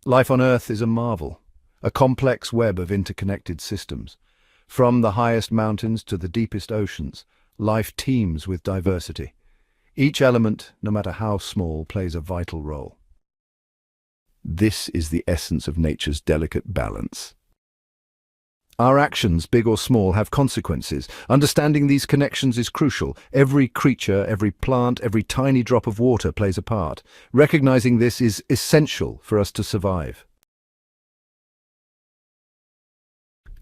Life on Earth is a marvel, a complex web of interconnected systems. From the highest mountains to the deepest oceans, life teems with diversity. Each element, no matter how small, plays a vital role. This is the essence of nature's delicate balance. Our actions, big or small, have consequences. Understanding these connections is crucial. Every creature, every plant, every tiny drop of water plays a part. Recognizing this is essential for us to survive.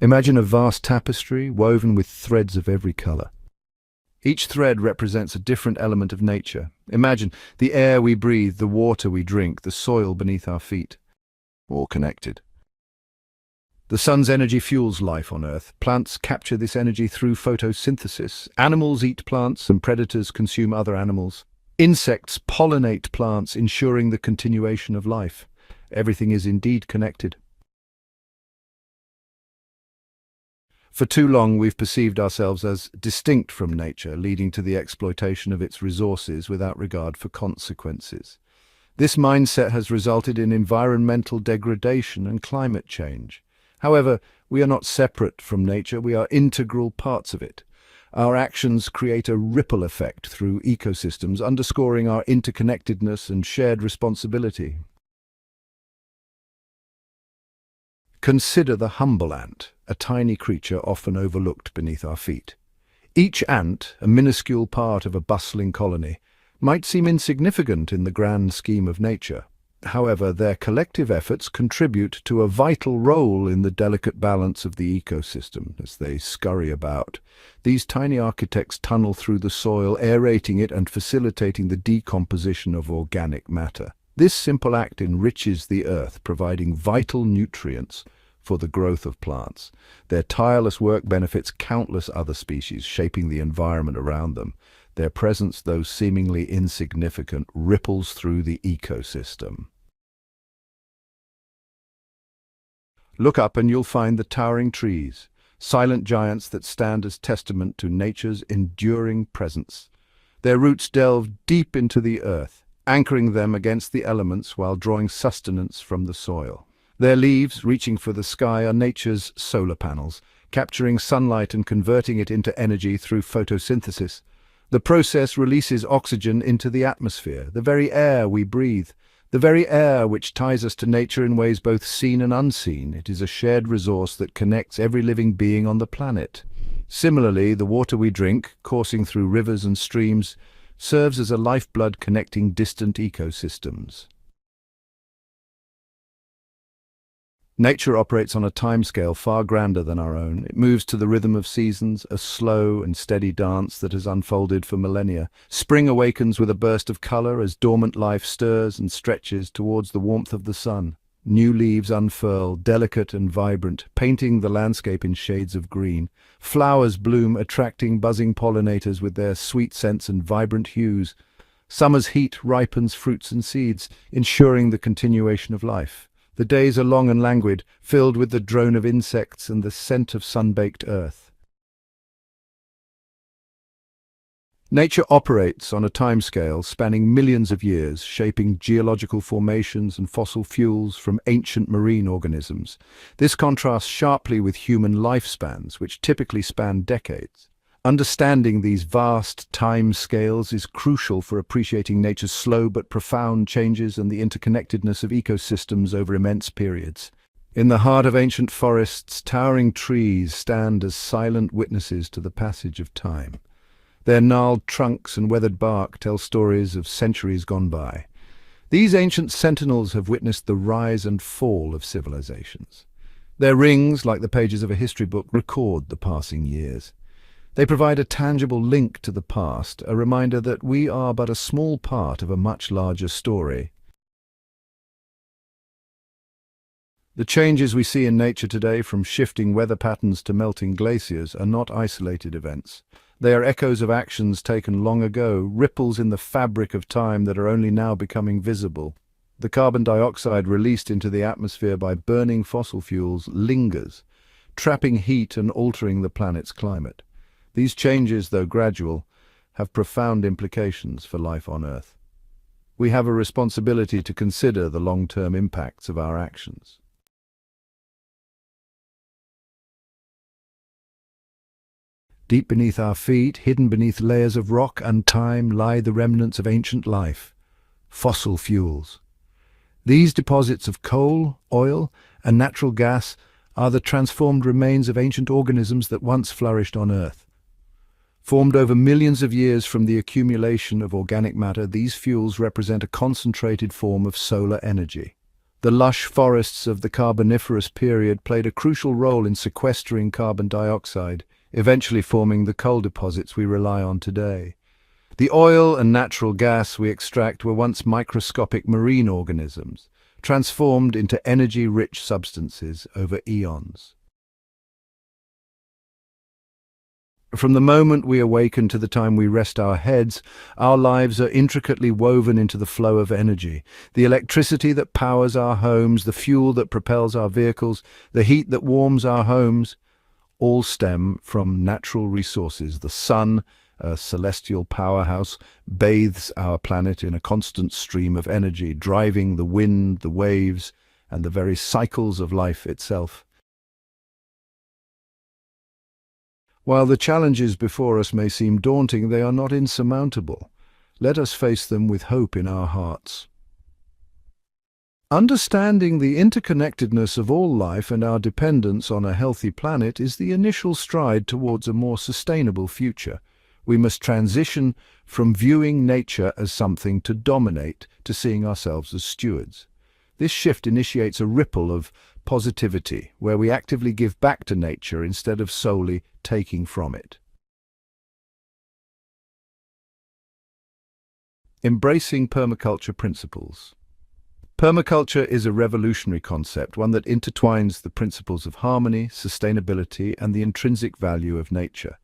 Imagine a vast tapestry woven with threads of every color. Each thread represents a different element of nature. Imagine the air we breathe, the water we drink, the soil beneath our feet, all connected. The sun's energy fuels life on Earth. Plants capture this energy through photosynthesis. Animals eat plants and predators consume other animals. Insects pollinate plants, ensuring the continuation of life. Everything is indeed connected. For too long, we've perceived ourselves as distinct from nature, leading to the exploitation of its resources without regard for consequences. This mindset has resulted in environmental degradation and climate change. However, we are not separate from nature, we are integral parts of it. Our actions create a ripple effect through ecosystems, underscoring our interconnectedness and shared responsibility. Consider the humble ant, a tiny creature often overlooked beneath our feet. Each ant, a minuscule part of a bustling colony, might seem insignificant in the grand scheme of nature. However, their collective efforts contribute to a vital role in the delicate balance of the ecosystem as they scurry about. These tiny architects tunnel through the soil, aerating it and facilitating the decomposition of organic matter. This simple act enriches the earth, providing vital nutrients for the growth of plants. Their tireless work benefits countless other species, shaping the environment around them. Their presence, though seemingly insignificant, ripples through the ecosystem. Look up and you'll find the towering trees, silent giants that stand as testament to nature's enduring presence. Their roots delve deep into the earth, anchoring them against the elements while drawing sustenance from the soil. Their leaves, reaching for the sky, are nature's solar panels, capturing sunlight and converting it into energy through photosynthesis. The process releases oxygen into the atmosphere, the very air we breathe, the very air which ties us to nature in ways both seen and unseen. It is a shared resource that connects every living being on the planet. Similarly, the water we drink, coursing through rivers and streams, serves as a lifeblood connecting distant ecosystems. Nature operates on a timescale far grander than our own. It moves to the rhythm of seasons, a slow and steady dance that has unfolded for millennia. Spring awakens with a burst of color as dormant life stirs and stretches towards the warmth of the sun. New leaves unfurl, delicate and vibrant, painting the landscape in shades of green. Flowers bloom, attracting buzzing pollinators with their sweet scents and vibrant hues. Summer's heat ripens fruits and seeds, ensuring the continuation of life. The days are long and languid, filled with the drone of insects and the scent of sun-baked earth. Nature operates on a timescale spanning millions of years, shaping geological formations and fossil fuels from ancient marine organisms. This contrasts sharply with human lifespans, which typically span decades. Understanding these vast time scales is crucial for appreciating nature's slow but profound changes and the interconnectedness of ecosystems over immense periods. In the heart of ancient forests, towering trees stand as silent witnesses to the passage of time. Their gnarled trunks and weathered bark tell stories of centuries gone by. These ancient sentinels have witnessed the rise and fall of civilizations. Their rings, like the pages of a history book, record the passing years. They provide a tangible link to the past, a reminder that we are but a small part of a much larger story. The changes we see in nature today, from shifting weather patterns to melting glaciers, are not isolated events. They are echoes of actions taken long ago, ripples in the fabric of time that are only now becoming visible. The carbon dioxide released into the atmosphere by burning fossil fuels lingers, trapping heat and altering the planet's climate. These changes, though gradual, have profound implications for life on Earth. we have a responsibility to consider the long-term impacts of our actions. Deep beneath our feet, hidden beneath layers of rock and time, lie the remnants of ancient life, fossil fuels. These deposits of coal, oil, and natural gas are the transformed remains of ancient organisms that once flourished on Earth. Formed over millions of years from the accumulation of organic matter, these fuels represent a concentrated form of solar energy. The lush forests of the Carboniferous period played a crucial role in sequestering carbon dioxide, eventually forming the coal deposits we rely on today. The oil and natural gas we extract were once microscopic marine organisms, transformed into energy-rich substances over eons. From the moment we awaken to the time we rest our heads, our lives are intricately woven into the flow of energy. The electricity that powers our homes, the fuel that propels our vehicles, the heat that warms our homes, all stem from natural resources. The sun, a celestial powerhouse, bathes our planet in a constant stream of energy, driving the wind, the waves, and the very cycles of life itself. While the challenges before us may seem daunting, they are not insurmountable. Let us face them with hope in our hearts. Understanding the interconnectedness of all life and our dependence on a healthy planet is the initial stride towards a more sustainable future. We must transition from viewing nature as something to dominate to seeing ourselves as stewards. This shift initiates a ripple of positivity, where we actively give back to nature instead of solely taking from it. Embracing permaculture principles. Permaculture is a revolutionary concept, one that intertwines the principles of harmony, sustainability, and the intrinsic value of nature.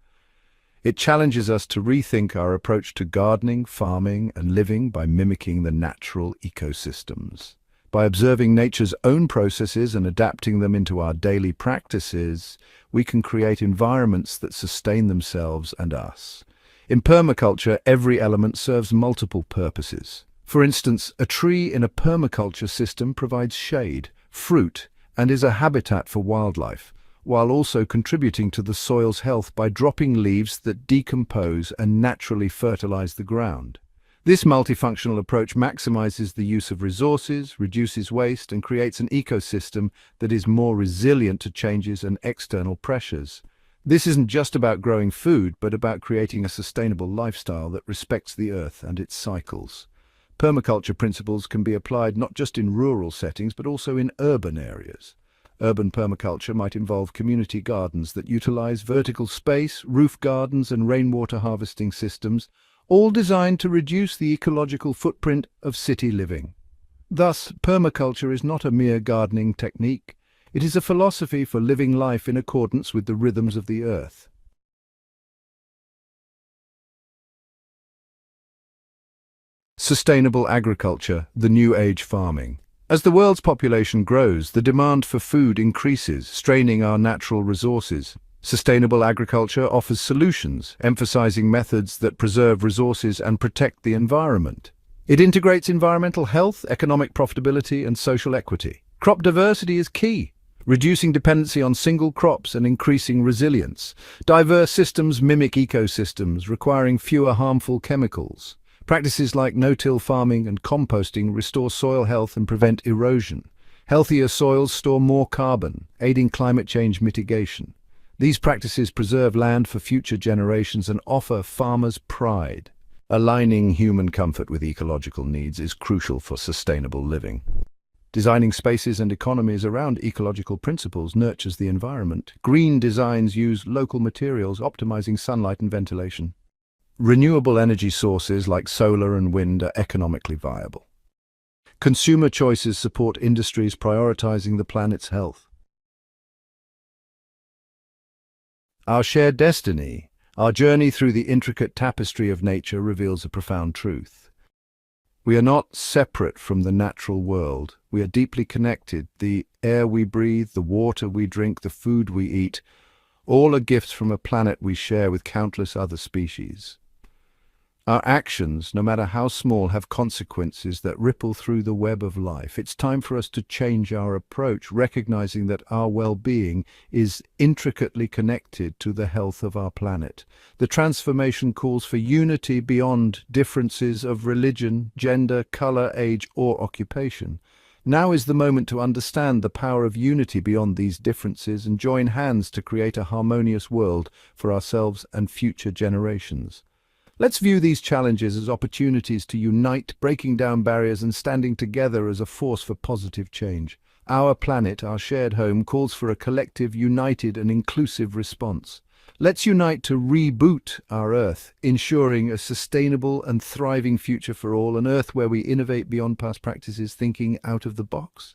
It challenges us to rethink our approach to gardening, farming, and living by mimicking the natural ecosystems. By observing nature's own processes and adapting them into our daily practices, we can create environments that sustain themselves and us. In permaculture, every element serves multiple purposes. For instance, a tree in a permaculture system provides shade, fruit, and is a habitat for wildlife, while also contributing to the soil's health by dropping leaves that decompose and naturally fertilize the ground. This multifunctional approach maximizes the use of resources, reduces waste, and creates an ecosystem that is more resilient to changes and external pressures. This isn't just about growing food, but about creating a sustainable lifestyle that respects the earth and its cycles. Permaculture principles can be applied not just in rural settings, but also in urban areas. Urban permaculture might involve community gardens that utilize vertical space, roof gardens, and rainwater harvesting systems, all designed to reduce the ecological footprint of city living. Thus, permaculture is not a mere gardening technique. It is a philosophy for living life in accordance with the rhythms of the earth. Sustainable agriculture, the new age farming. As the world's population grows, the demand for food increases, straining our natural resources. Sustainable agriculture offers solutions, emphasizing methods that preserve resources and protect the environment. It integrates environmental health, economic profitability, and social equity. Crop diversity is key, reducing dependency on single crops and increasing resilience. Diverse systems mimic ecosystems, requiring fewer harmful chemicals. Practices like no-till farming and composting restore soil health and prevent erosion. Healthier soils store more carbon, aiding climate change mitigation. These practices preserve land for future generations and offer farmers pride. Aligning human comfort with ecological needs is crucial for sustainable living. Designing spaces and economies around ecological principles nurtures the environment. Green designs use local materials, optimizing sunlight and ventilation. Renewable energy sources like solar and wind are economically viable. Consumer choices support industries prioritizing the planet's health. Our shared destiny, our journey through the intricate tapestry of nature reveals a profound truth. We are not separate from the natural world. We are deeply connected. The air we breathe, the water we drink, the food we eat, all are gifts from a planet we share with countless other species. Our actions, no matter how small, have consequences that ripple through the web of life. It's time for us to change our approach, recognizing that our well-being is intricately connected to the health of our planet. The transformation calls for unity beyond differences of religion, gender, color, age, or occupation. Now is the moment to understand the power of unity beyond these differences and join hands to create a harmonious world for ourselves and future generations. Let's view these challenges as opportunities to unite, breaking down barriers and standing together as a force for positive change. Our planet, our shared home, calls for a collective, united and inclusive response. Let's unite to reboot our Earth, ensuring a sustainable and thriving future for all, an Earth where we innovate beyond past practices, thinking out of the box.